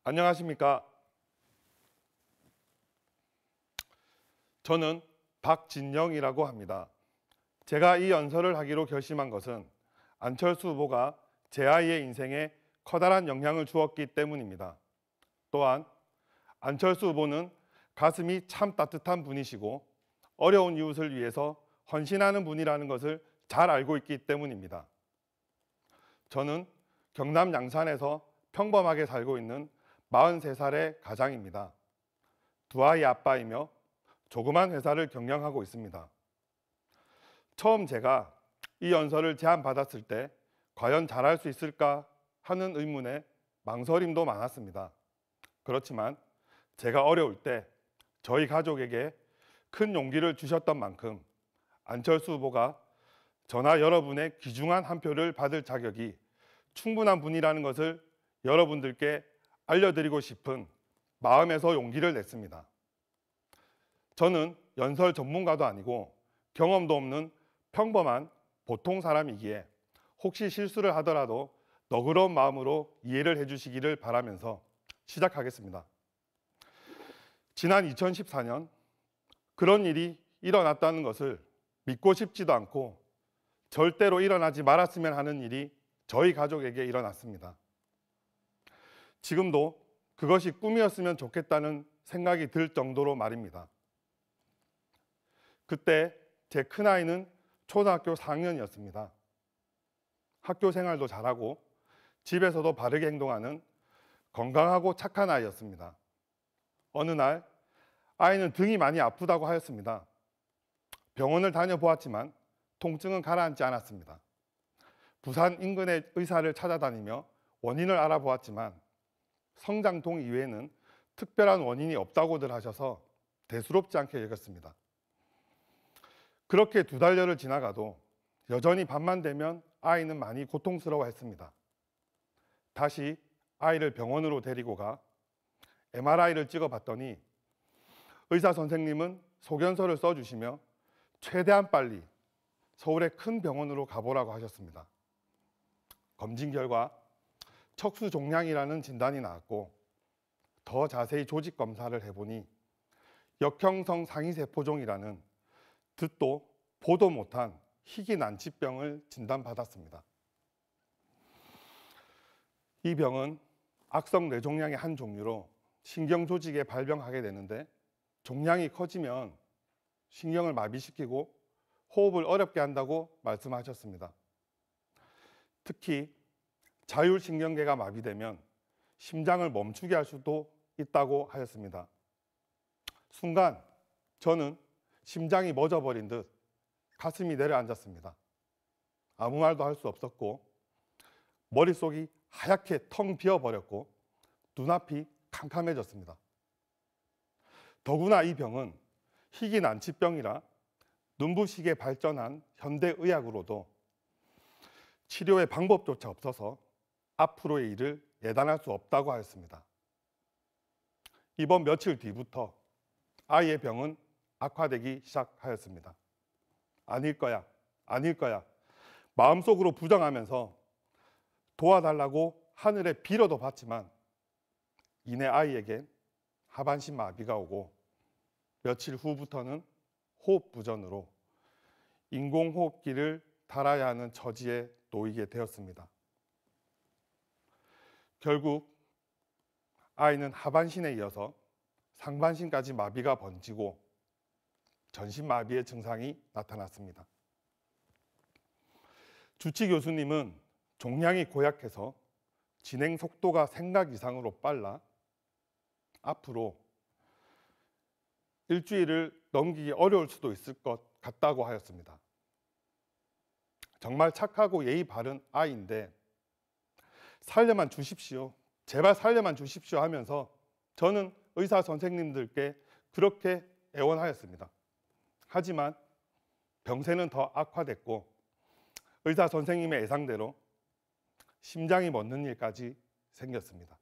안녕하십니까. 저는 박진영이라고 합니다. 제가 이 연설을 하기로 결심한 것은 안철수 후보가 제 아이의 인생에 커다란 영향을 주었기 때문입니다. 또한 안철수 후보는 가슴이 참 따뜻한 분이시고 어려운 이웃을 위해서 헌신하는 분이라는 것을 잘 알고 있기 때문입니다. 저는 경남 양산에서 평범하게 살고 있는 43살의 가장입니다. 두 아이 아빠이며 조그만 회사를 경영하고 있습니다. 처음 제가 이 연설을 제안받았을 때 과연 잘할 수 있을까 하는 의문에 망설임도 많았습니다. 그렇지만 제가 어려울 때 저희 가족에게 큰 용기를 주셨던 만큼 안철수 후보가 저나 여러분의 귀중한 한 표를 받을 자격이 충분한 분이라는 것을 여러분들께 알려드리고 싶은 마음에서 용기를 냈습니다. 저는 연설 전문가도 아니고 경험도 없는 평범한 보통 사람이기에 혹시 실수를 하더라도 너그러운 마음으로 이해를 해주시기를 바라면서 시작하겠습니다. 지난 2014년 그런 일이 일어났다는 것을 믿고 싶지도 않고 절대로 일어나지 말았으면 하는 일이 저희 가족에게 일어났습니다. 지금도 그것이 꿈이었으면 좋겠다는 생각이 들 정도로 말입니다. 그때 제 큰아이는 초등학교 4학년이었습니다. 학교 생활도 잘하고 집에서도 바르게 행동하는 건강하고 착한 아이였습니다. 어느 날 아이는 등이 많이 아프다고 하였습니다. 병원을 다녀보았지만 통증은 가라앉지 않았습니다. 부산 인근의 의사를 찾아다니며 원인을 알아보았지만 성장통 이외에는 특별한 원인이 없다고들 하셔서 대수롭지 않게 여겼습니다. 그렇게 2달여를 지나가도 여전히 밤만 되면 아이는 많이 고통스러워했습니다. 다시 아이를 병원으로 데리고 가 MRI를 찍어봤더니 의사 선생님은 소견서를 써주시며 최대한 빨리 서울의 큰 병원으로 가보라고 하셨습니다. 검진 결과 척수종양이라는 진단이 나왔고 더 자세히 조직 검사를 해보니 역형성 상위세포종이라는 듣도 보도 못한 희귀 난치병을 진단받았습니다. 이 병은 악성 뇌종양의 한 종류로 신경조직에 발병하게 되는데 종양이 커지면 신경을 마비시키고 호흡을 어렵게 한다고 말씀하셨습니다. 특히 자율신경계가 마비되면 심장을 멈추게 할 수도 있다고 하였습니다. 순간 저는 심장이 멎어버린 듯 가슴이 내려앉았습니다. 아무 말도 할 수 없었고 머릿속이 하얗게 텅 비어버렸고 눈앞이 캄캄해졌습니다. 더구나 이 병은 희귀 난치병이라 눈부시게 발전한 현대의학으로도 치료의 방법조차 없어서 앞으로의 일을 예단할 수 없다고 하였습니다. 이번 며칠 뒤부터 아이의 병은 악화되기 시작하였습니다. 아닐 거야, 아닐 거야. 마음속으로 부정하면서 도와달라고 하늘에 빌어도 봤지만 이내 아이에겐 하반신 마비가 오고 며칠 후부터는 호흡 부전으로 인공호흡기를 달아야 하는 처지에 놓이게 되었습니다. 결국 아이는 하반신에 이어서 상반신까지 마비가 번지고 전신 마비의 증상이 나타났습니다. 주치 교수님은 종양이 고약해서 진행 속도가 생각 이상으로 빨라 앞으로 일주일을 넘기기 어려울 수도 있을 것 같다고 하였습니다. 정말 착하고 예의 바른 아이인데 살려만 주십시오. 제발 살려만 주십시오 하면서 저는 의사 선생님들께 그렇게 애원하였습니다. 하지만 병세는 더 악화됐고 의사 선생님의 예상대로 심장이 멎는 일까지 생겼습니다.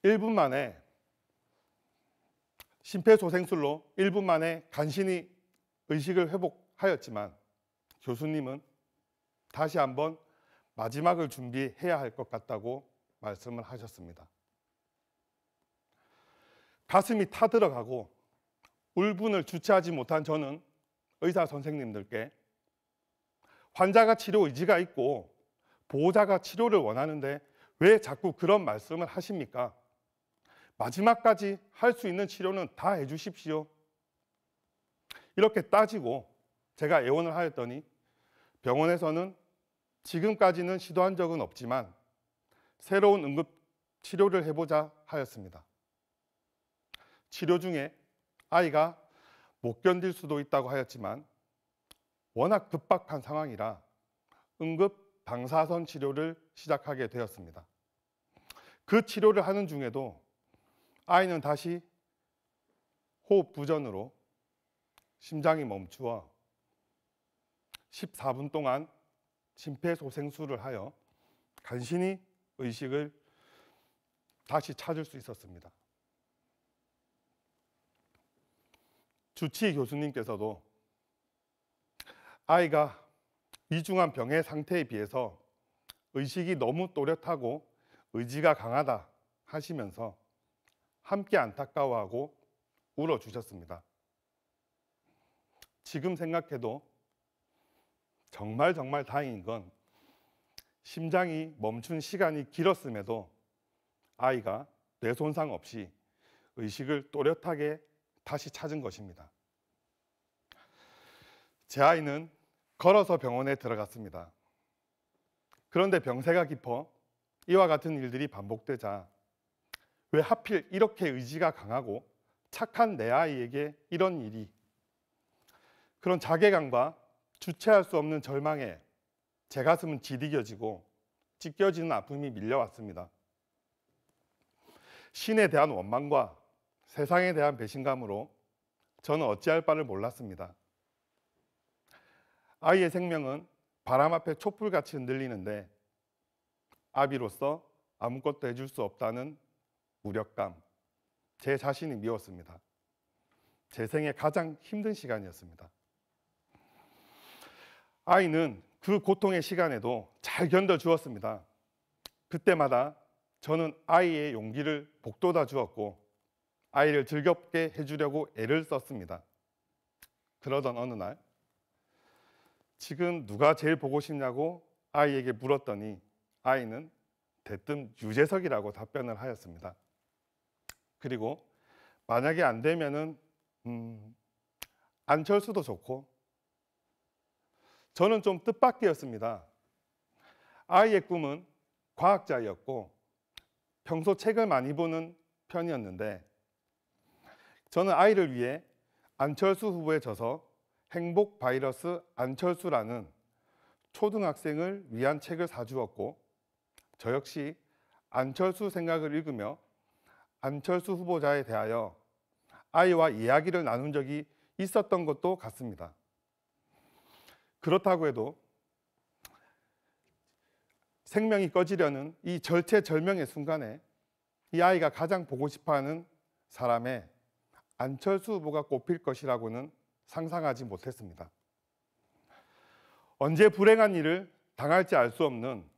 1분 만에 심폐소생술로 1분 만에 간신히 의식을 회복하였지만 교수님은 다시 한번 마지막을 준비해야 할 것 같다고 말씀을 하셨습니다. 가슴이 타들어가고 울분을 주체하지 못한 저는 의사 선생님들께 환자가 치료 의지가 있고 보호자가 치료를 원하는데 왜 자꾸 그런 말씀을 하십니까? 마지막까지 할 수 있는 치료는 다 해주십시오. 이렇게 따지고 제가 애원을 하였더니 병원에서는 지금까지는 시도한 적은 없지만 새로운 응급 치료를 해보자 하였습니다. 치료 중에 아이가 못 견딜 수도 있다고 하였지만 워낙 급박한 상황이라 응급 방사선 치료를 시작하게 되었습니다. 그 치료를 하는 중에도 아이는 다시 호흡 부전으로 심장이 멈추어 14분 동안 심폐소생술을 하여 간신히 의식을 다시 찾을 수 있었습니다. 주치의 교수님께서도 아이가 위중한 병의 상태에 비해서 의식이 너무 또렷하고 의지가 강하다 하시면서 함께 안타까워하고 울어주셨습니다. 지금 생각해도 정말 다행인 건 심장이 멈춘 시간이 길었음에도 아이가 뇌 손상 없이 의식을 또렷하게 다시 찾은 것입니다. 제 아이는 걸어서 병원에 들어갔습니다. 그런데 병세가 깊어 이와 같은 일들이 반복되자 왜 하필 이렇게 의지가 강하고 착한 내 아이에게 이런 일이, 그런 자괴감과 주체할 수 없는 절망에 제 가슴은 디디겨지고 찢겨지는 아픔이 밀려왔습니다. 신에 대한 원망과 세상에 대한 배신감으로 저는 어찌할 바를 몰랐습니다. 아이의 생명은 바람 앞에 촛불같이 흔들리는데 아비로서 아무것도 해줄 수 없다는 무력감, 제 자신이 미웠습니다. 제 생애 가장 힘든 시간이었습니다. 아이는 그 고통의 시간에도 잘 견뎌주었습니다. 그때마다 저는 아이의 용기를 북돋아 주었고 아이를 즐겁게 해주려고 애를 썼습니다. 그러던 어느 날 지금 누가 제일 보고 싶냐고 아이에게 물었더니 아이는 대뜸 유재석이라고 답변을 하였습니다. 그리고 만약에 안 되면은 안철수도 좋고, 저는 좀 뜻밖이었습니다. 아이의 꿈은 과학자였고 평소 책을 많이 보는 편이었는데 저는 아이를 위해 안철수 후보에 져서 행복 바이러스 안철수라는 초등학생을 위한 책을 사주었고 저 역시 안철수 생각을 읽으며 안철수 후보자에 대하여 아이와 이야기를 나눈 적이 있었던 것도 같습니다. 그렇다고 해도 생명이 꺼지려는 이 절체절명의 순간에 이 아이가 가장 보고 싶어하는 사람의 안철수 후보가 꼽힐 것이라고는 상상하지 못했습니다. 언제 불행한 일을 당할지 알 수 없는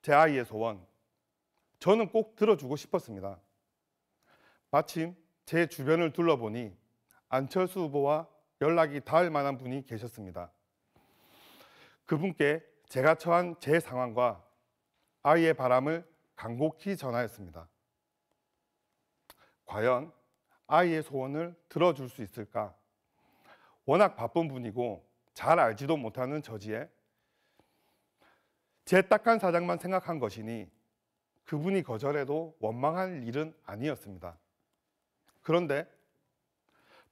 제 아이의 소원, 저는 꼭 들어주고 싶었습니다. 마침 제 주변을 둘러보니 안철수 후보와 연락이 닿을 만한 분이 계셨습니다. 그분께 제가 처한 제 상황과 아이의 바람을 간곡히 전하였습니다. 과연 아이의 소원을 들어줄 수 있을까? 워낙 바쁜 분이고 잘 알지도 못하는 저지에 제 딱한 사정만 생각한 것이니 그분이 거절해도 원망할 일은 아니었습니다. 그런데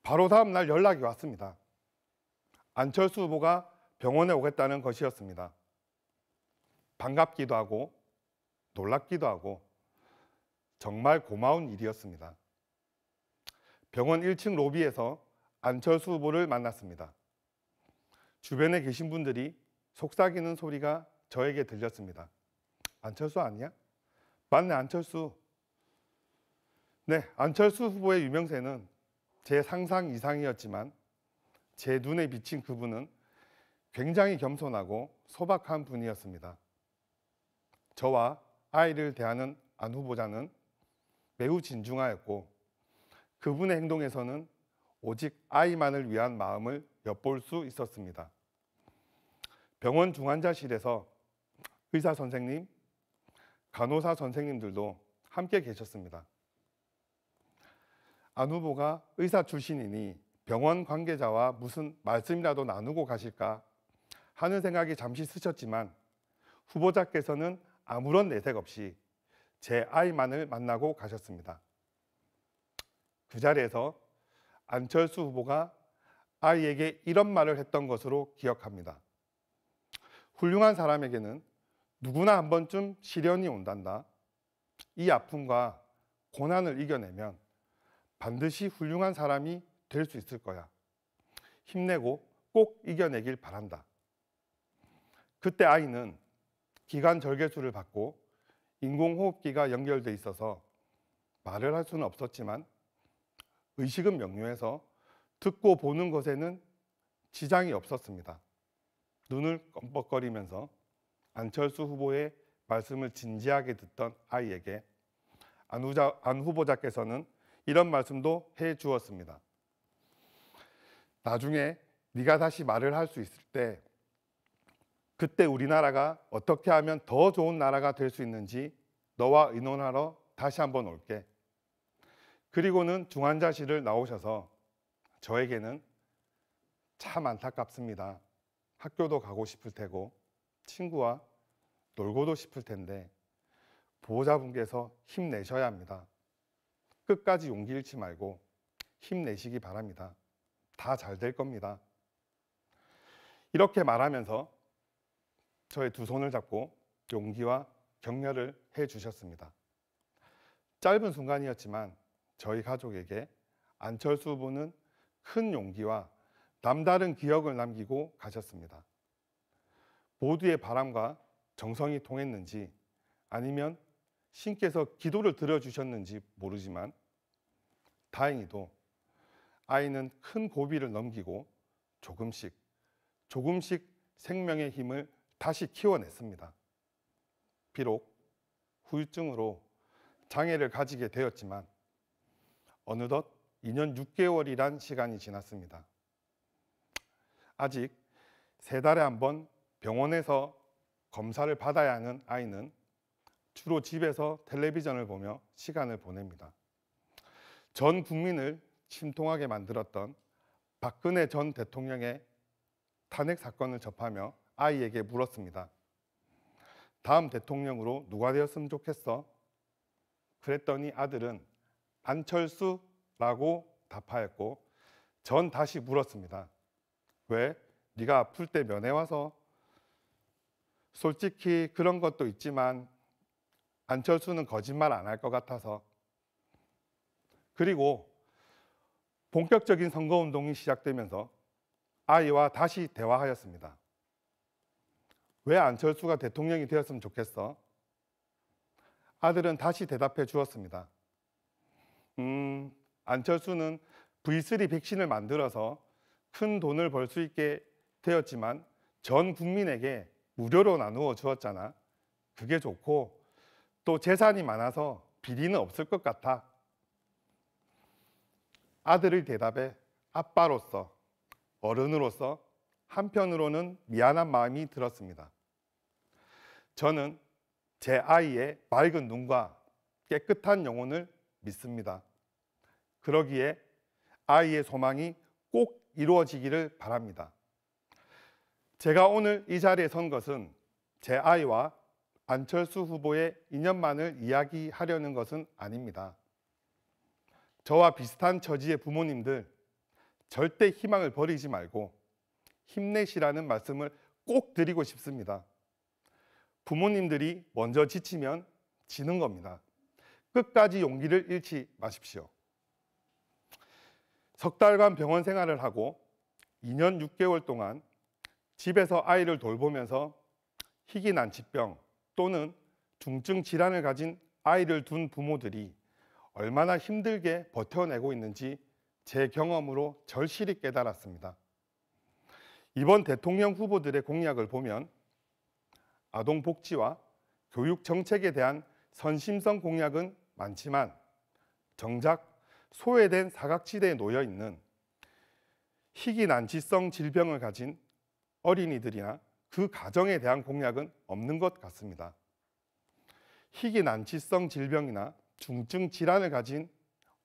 바로 다음 날 연락이 왔습니다. 안철수 후보가 병원에 오겠다는 것이었습니다. 반갑기도 하고 놀랍기도 하고 정말 고마운 일이었습니다. 병원 1층 로비에서 안철수 후보를 만났습니다. 주변에 계신 분들이 속삭이는 소리가 저에게 들렸습니다. 안철수 아니야? 맞네, 안철수. 네, 안철수 후보의 유명세는 제 상상 이상이었지만 제 눈에 비친 그분은 굉장히 겸손하고 소박한 분이었습니다. 저와 아이를 대하는 안 후보자는 매우 진중하였고 그분의 행동에서는 오직 아이만을 위한 마음을 엿볼 수 있었습니다. 병원 중환자실에서 의사 선생님, 간호사 선생님들도 함께 계셨습니다. 안 후보가 의사 출신이니 병원 관계자와 무슨 말씀이라도 나누고 가실까 하는 생각이 잠시 스쳤지만 후보자께서는 아무런 내색 없이 제 아이만을 만나고 가셨습니다. 그 자리에서 안철수 후보가 아이에게 이런 말을 했던 것으로 기억합니다. 훌륭한 사람에게는 누구나 한 번쯤 시련이 온단다. 이 아픔과 고난을 이겨내면 반드시 훌륭한 사람이 될 수 있을 거야. 힘내고 꼭 이겨내길 바란다. 그때 아이는 기관 절개술을 받고 인공호흡기가 연결돼 있어서 말을 할 수는 없었지만 의식은 명료해서 듣고 보는 것에는 지장이 없었습니다. 눈을 껌뻑거리면서 안철수 후보의 말씀을 진지하게 듣던 아이에게 안 후보자께서는 이런 말씀도 해 주었습니다. 나중에 네가 다시 말을 할 수 있을 때 그때 우리나라가 어떻게 하면 더 좋은 나라가 될 수 있는지 너와 의논하러 다시 한번 올게. 그리고는 중환자실을 나오셔서 저에게는 참 안타깝습니다. 학교도 가고 싶을 테고 친구와 놀고도 싶을 텐데 보호자분께서 힘내셔야 합니다. 끝까지 용기 잃지 말고 힘내시기 바랍니다. 다 잘 될 겁니다. 이렇게 말하면서 저의 두 손을 잡고 용기와 격려를 해 주셨습니다. 짧은 순간이었지만 저희 가족에게 안철수 후보는 큰 용기와 남다른 기억을 남기고 가셨습니다. 모두의 바람과 정성이 통했는지 아니면 신께서 기도를 들어주셨는지 모르지만 다행히도 아이는 큰 고비를 넘기고 조금씩 생명의 힘을 다시 키워냈습니다. 비록 후유증으로 장애를 가지게 되었지만 어느덧 2년 6개월이란 시간이 지났습니다. 아직 3달에 한 번 병원에서 검사를 받아야 하는 아이는 주로 집에서 텔레비전을 보며 시간을 보냅니다. 전 국민을 심통하게 만들었던 박근혜 전 대통령의 탄핵 사건을 접하며 아이에게 물었습니다. 다음 대통령으로 누가 되었으면 좋겠어? 그랬더니 아들은 안철수라고 답하였고 전 다시 물었습니다. 왜? 네가 아플 때 면회 와서? 솔직히 그런 것도 있지만 안철수는 거짓말 안 할 것 같아서. 그리고 본격적인 선거운동이 시작되면서 아이와 다시 대화하였습니다. 왜 안철수가 대통령이 되었으면 좋겠어? 아들은 다시 대답해 주었습니다. 안철수는 V3 백신을 만들어서 큰 돈을 벌 수 있게 되었지만 전 국민에게 무료로 나누어 주었잖아. 그게 좋고 또 재산이 많아서 비리는 없을 것 같아. 아들의 대답에 아빠로서, 어른으로서 한편으로는 미안한 마음이 들었습니다. 저는 제 아이의 맑은 눈과 깨끗한 영혼을 믿습니다. 그러기에 아이의 소망이 꼭 이루어지기를 바랍니다. 제가 오늘 이 자리에 선 것은 제 아이와 안철수 후보의 인연만을 이야기하려는 것은 아닙니다. 저와 비슷한 처지의 부모님들 절대 희망을 버리지 말고 힘내시라는 말씀을 꼭 드리고 싶습니다. 부모님들이 먼저 지치면 지는 겁니다. 끝까지 용기를 잃지 마십시오. 석 달간 병원 생활을 하고 2년 6개월 동안 집에서 아이를 돌보면서 희귀 난치병 또는 중증 질환을 가진 아이를 둔 부모들이 얼마나 힘들게 버텨내고 있는지 제 경험으로 절실히 깨달았습니다. 이번 대통령 후보들의 공약을 보면 아동복지와 교육 정책에 대한 선심성 공약은 많지만 정작 소외된 사각지대에 놓여 있는 희귀난치성 질병을 가진 어린이들이나 그 가정에 대한 공약은 없는 것 같습니다. 희귀난치성 질병이나 중증 질환을 가진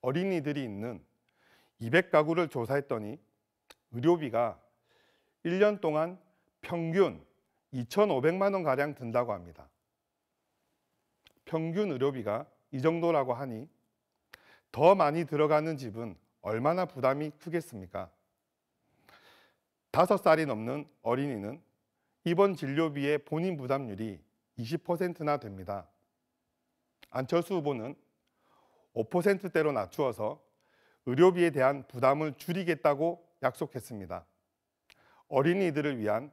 어린이들이 있는 200가구를 조사했더니 의료비가 1년 동안 평균 2,500만 원 가량 든다고 합니다. 평균 의료비가 이 정도라고 하니 더 많이 들어가는 집은 얼마나 부담이 크겠습니까? 5살이 넘는 어린이는 입원 진료비의 본인 부담률이 20%나 됩니다. 안철수 후보는 5%대로 낮추어서 의료비에 대한 부담을 줄이겠다고 약속했습니다. 어린이들을 위한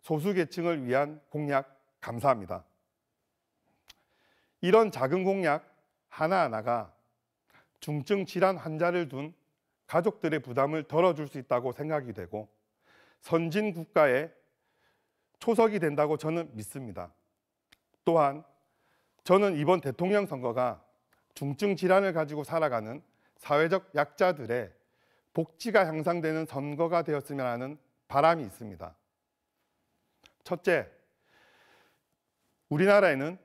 소수계층을 위한 공약 감사합니다. 이런 작은 공약 하나하나가 중증 질환 환자를 둔 가족들의 부담을 덜어줄 수 있다고 생각이 되고 선진 국가의 초석이 된다고 저는 믿습니다. 또한 저는 이번 대통령 선거가 중증 질환을 가지고 살아가는 사회적 약자들의 복지가 향상되는 선거가 되었으면 하는 바람이 있습니다. 첫째, 우리나라에는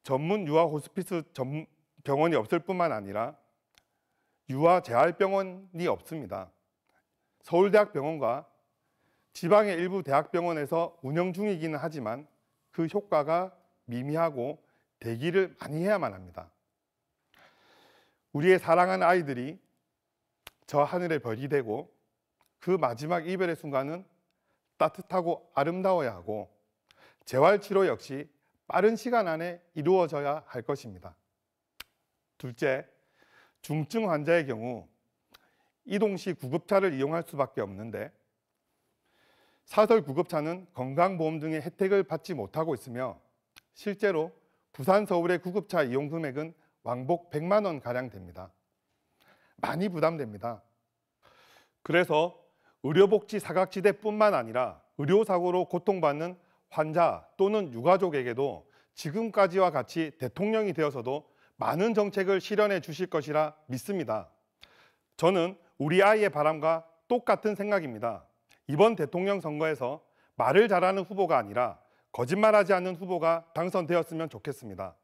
전문 유아 호스피스 병원이 없을 뿐만 아니라 유아 재활병원이 없습니다. 서울대학병원과 지방의 일부 대학병원에서 운영 중이기는 하지만 그 효과가 미미하고 대기를 많이 해야만 합니다. 우리의 사랑하는 아이들이 저 하늘의 별이 되고 그 마지막 이별의 순간은 따뜻하고 아름다워야 하고 재활치료 역시 빠른 시간 안에 이루어져야 할 것입니다. 둘째, 중증 환자의 경우 이동시 구급차를 이용할 수밖에 없는데 사설 구급차는 건강보험 등의 혜택을 받지 못하고 있으며 실제로 부산 서울의 구급차 이용 금액은 왕복 100만 원 가량 됩니다. 많이 부담됩니다. 그래서 의료복지 사각지대뿐만 아니라 의료사고로 고통받는 환자 또는 유가족에게도 지금까지와 같이 대통령이 되어서도 많은 정책을 실현해 주실 것이라 믿습니다. 저는 우리 아이의 바람과 똑같은 생각입니다. 이번 대통령 선거에서 말을 잘하는 후보가 아니라 거짓말하지 않는 후보가 당선되었으면 좋겠습니다.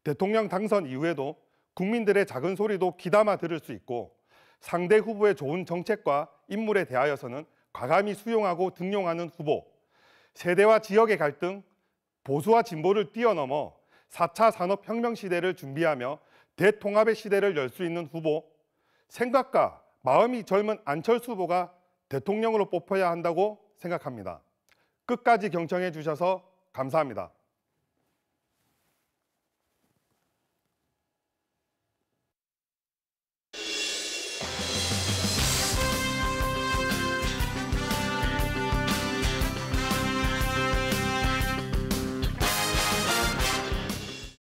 대통령 당선 이후에도 국민들의 작은 소리도 귀담아 들을 수 있고 상대 후보의 좋은 정책과 인물에 대하여서는 과감히 수용하고 등용하는 후보, 세대와 지역의 갈등, 보수와 진보를 뛰어넘어 4차 산업혁명 시대를 준비하며 대통합의 시대를 열 수 있는 후보, 생각과 마음이 젊은 안철수 후보가 대통령으로 뽑혀야 한다고 생각합니다. 끝까지 경청해 주셔서 감사합니다.